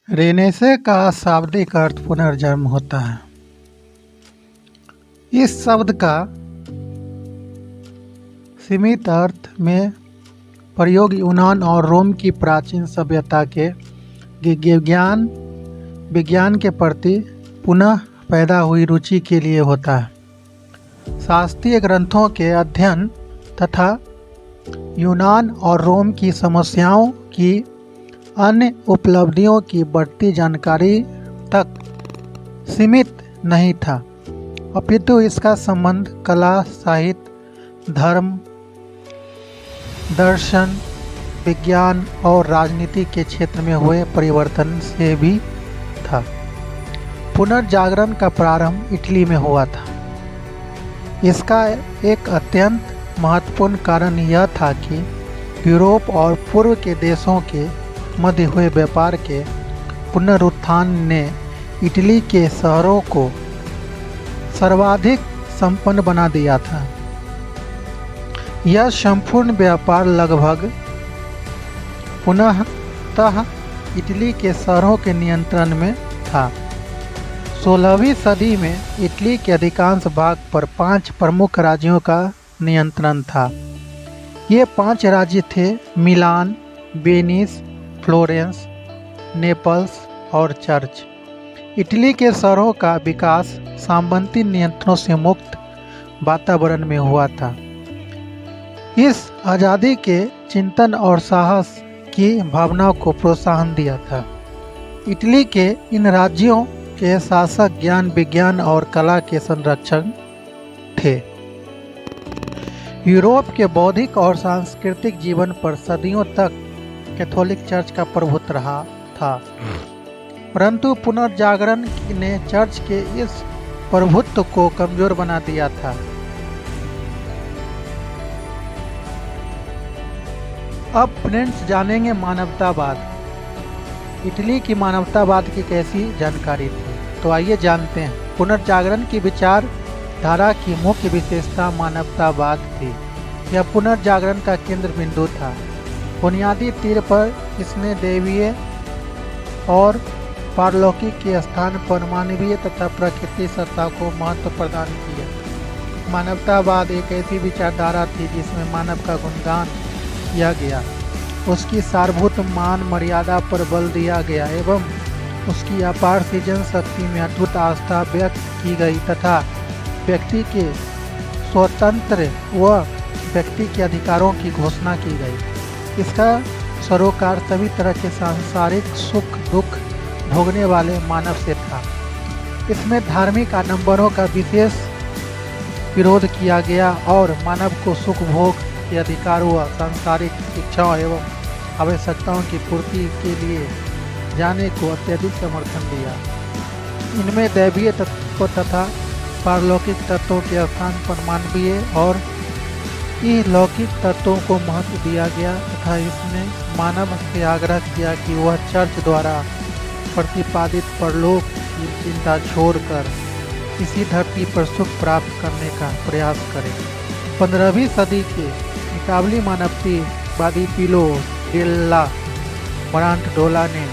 रेनेसे का शाब्दिक अर्थ पुनर्जन्म होता है। इस शब्द का सीमित अर्थ में प्रयोग यूनान और रोम की प्राचीन सभ्यता के विज्ञान के प्रति पुनः पैदा हुई रुचि के लिए होता है। शास्त्रीय ग्रंथों के अध्ययन तथा यूनान और रोम की समस्याओं की अन्य उपलब्धियों की बढ़ती जानकारी तक सीमित नहीं था, अपितु इसका संबंध कला, साहित्य, धर्म, दर्शन, विज्ञान और राजनीति के क्षेत्र में हुए परिवर्तन से भी था। पुनर्जागरण का प्रारंभ इटली में हुआ था। इसका एक अत्यंत महत्वपूर्ण कारण यह था कि यूरोप और पूर्व के देशों के मध्य हुए व्यापार के पुनरुत्थान ने इटली के शहरों को सर्वाधिक संपन्न बना दिया था। यह संपूर्ण व्यापार लगभग पुनः इटली के शहरों के नियंत्रण में था। 16वीं सदी में इटली के अधिकांश भाग पर 5 प्रमुख राज्यों का नियंत्रण था। ये 5 राज्य थे मिलान, वेनिस, फ्लोरेंस, नेपल्स और चर्च। इटली के शहरों का विकास सामंती नियंत्रणों से मुक्त वातावरण में हुआ था। इस आज़ादी के चिंतन और साहस की भावना को प्रोत्साहन दिया था। इटली के इन राज्यों के शासक ज्ञान, विज्ञान और कला के संरक्षक थे। यूरोप के बौद्धिक और सांस्कृतिक जीवन पर सदियों तक कैथोलिक चर्च का प्रभुत्व रहा था, परंतु पुनर्जागरण ने चर्च के इस प्रभुत्व को कमजोर बना दिया था। अब फ्रेंड्स जानेंगे मानवतावाद। इटली की मानवतावाद की कैसी जानकारी थी, तो आइए जानते हैं। पुनर्जागरण की विचारधारा की मुख्य विशेषता मानवतावाद थी। यह पुनर्जागरण का केंद्र बिंदु था। बुनियादी तीर पर इसने दैवीय और पारलौकिक के स्थान पर मानवीय तथा प्रकृति सत्ता को महत्व प्रदान किया। मानवतावाद एक ऐसी विचारधारा थी जिसमें मानव का गुणगान किया गया, उसकी सारभूत मान मर्यादा पर बल दिया गया एवं उसकी अपार सृजन शक्ति में अद्भुत आस्था व्यक्त की गई तथा व्यक्ति के स्वतंत्र व व्यक्ति के अधिकारों की घोषणा की गई। इसका सरोकार सभी तरह के सांसारिक सुख दुख भोगने वाले मानव से था। इसमें धार्मिक आडंबरों का विशेष विरोध किया गया और मानव को सुख भोग के अधिकार व सांसारिक इच्छाओं एवं आवश्यकताओं की पूर्ति के लिए जाने को अत्यधिक समर्थन दिया। इनमें दैवीय तत्व तथा पारलौकिक तत्वों के स्थान पर मानवीय और लौकिक तत्वों को महत्व दिया गया तथा इसने मानव से आग्रह किया कि वह चर्च द्वारा प्रतिपादित परलोक की चिंता छोड़कर इसी धरती पर सुख प्राप्त करने का प्रयास करे। 15वीं सदी के इतालवी मानवतावादी पिलो डेल्ला ब्रांडोला ने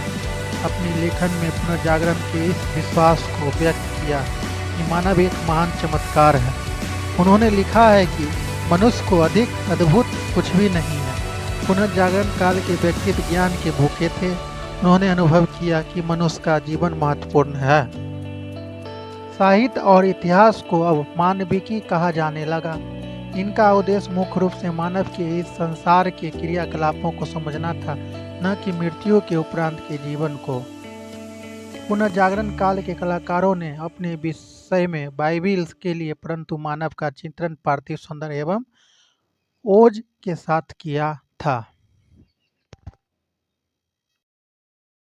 अपनी लेखन में पुनर्जागरण के इस विश्वास को व्यक्त किया कि मानव एक महान चमत्कार है। उन्होंने लिखा है कि मनुष्य को अधिक अद्भुत कुछ भी नहीं है। पुनर्जागरण काल के व्यक्ति ज्ञान के भूखे थे। उन्होंने अनुभव किया कि मनुष्य का जीवन महत्वपूर्ण है। साहित्य और इतिहास को अब मानविकी कहा जाने लगा। इनका उद्देश्य मुख्य रूप से मानव के इस संसार के क्रियाकलापों को समझना था, न कि मृत्यु के उपरांत के जीवन को। पुनर्जागरण काल के कलाकारों ने अपने विषय में बाइबिल के लिए परंतु मानव का चित्रण पार्थिव सौंदर्य एवं ओज के साथ किया था।